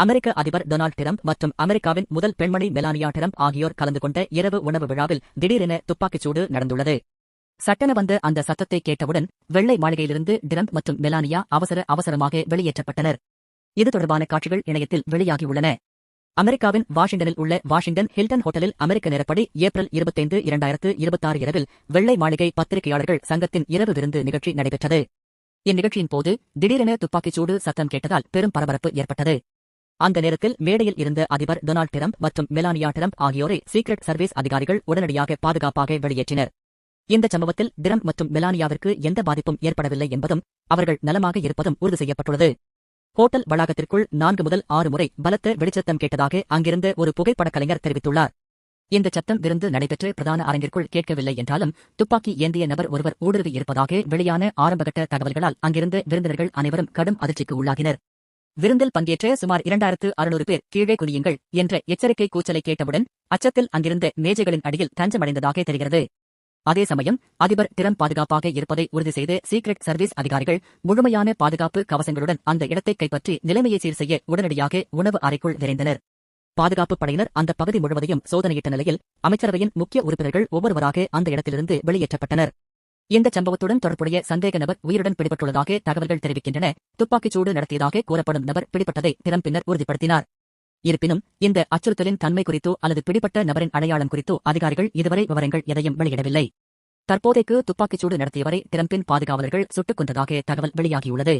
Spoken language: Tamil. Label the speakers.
Speaker 1: அமெரிக்க அதிபர் டொனால்ட் டிரம்ப் மற்றும் அமெரிக்காவின் முதல் பெண்மணி மெலானியா டிரம்ப் ஆகியோர் கலந்து கொண்ட இரவு உணவு விழாவில் திடீரென துப்பாக்கிச்சூடு நடந்துள்ளது. சட்டென வந்த அந்த சத்தத்தை கேட்டவுடன் வெள்ளை மாளிகையிலிருந்து டிரம்ப் மற்றும் மெலானியா அவசரமாக வெளியேற்றப்பட்டனர். இது தொடர்பான காட்சிகள் இணையத்தில் வெளியாகியுள்ளன. அமெரிக்காவின் வாஷிங்டனில் உள்ள வாஷிங்டன் ஹில்டன் ஹோட்டலில் அமெரிக்க நேரப்படி ஏப்ரல் 25, 2026 இரவில் வெள்ளை மாளிகை பத்திரிகையாளர்கள் சங்கத்தின் இரவு விருந்து நிகழ்ச்சி நடைபெற்றது. இந்நிகழ்ச்சியின் போது திடீரென துப்பாக்கிச்சூடு சத்தம் கேட்டதால் பெரும் பரபரப்பு ஏற்பட்டது. அந்த நேரத்தில் மேடையில் இருந்த அதிபர் டொனால்ட் டிரம்ப் மற்றும் மெலானியா டிரம்ப் ஆகியோரை சீக்ரெட் சர்வீஸ் அதிகாரிகள் உடனடியாக பாதுகாப்பாக வெளியேற்றினர். இந்த சம்பவத்தில் டிரம்ப் மற்றும் மெலானியாவிற்கு எந்த பாதிப்பும் ஏற்படவில்லை என்பதும் அவர்கள் நலமாக இருப்பதும் உறுதி செய்யப்பட்டுள்ளது. ஹோட்டல் வளாகத்திற்குள் 4 முதல் 6 முறை பலத்த வெடிச்சத்தம் கேட்டதாக அங்கிருந்த ஒரு புகைப்படக் கலைஞர் தெரிவித்துள்ளார். இந்த சத்தம் விருந்து நடைபெற்று பிரதான அரங்கிற்குள் கேட்கவில்லை என்றாலும் துப்பாக்கி ஏந்திய நபர் ஒருவர் ஊடுருவி இருப்பதாக வெளியான ஆரம்பகட்ட தகவல்களால் அங்கிருந்த விருந்தினர்கள் அனைவரும் கடும் அதிர்ச்சிக்கு உள்ளாகினர். விருந்தில் பங்கேற்ற சுமார் 2600 பேர் கீழே குனியுங்கள் என்ற எச்சரிக்கை கூச்சலை கேட்டவுடன் அச்சத்தில் அங்கிருந்த மேஜைகளின் அடியில் தஞ்சமடைந்ததாக தெரிகிறது. அதே சமயம் அதிபர் டிரம்ப் பாதுகாப்பாக இருப்பதை உறுதி செய்த சீக்ரெட் சர்வீஸ் அதிகாரிகள் முழுமையான பாதுகாப்பு கவசங்களுடன் அந்த இடத்தை கைப்பற்றி நிலைமையை சீர் செய்ய உடனடியாக உணவு அறைக்குள் விரைந்தனர். பாதுகாப்பு படையினர் அந்த பகுதி முழுவதையும் சோதனையிட்ட நிலையில் அமைச்சரவையின் முக்கிய உறுப்பினர்கள் ஒவ்வொருவராக அந்த இடத்திலிருந்து வெளியேற்றப்பட்டனர். இந்த சம்பவத்துடன் தொடர்புடைய சந்தேக நபர் உயிருடன் பிடிபட்டுள்ளதாக தகவல்கள் தெரிவிக்கின்றன. துப்பாக்கிச்சூடு நடத்தியதாக கூறப்படும் நபர் பிடிபட்டதை டிரம்ப் பின்னர் உறுதிப்படுத்தினார். இருப்பினும் இந்த அச்சுறுத்தலின் தன்மை குறித்தோ அல்லது பிடிபட்ட நபரின் அடையாளம் குறித்தோ அதிகாரிகள் இதுவரை விவரங்கள் எதையும் வெளியிடவில்லை. தற்போதைக்கு துப்பாக்கிச்சூடு நடத்தியவரை டிரம்பின் பாதுகாவலர்கள் சுட்டுக் கொன்றதாக தகவல் வெளியாகியுள்ளது.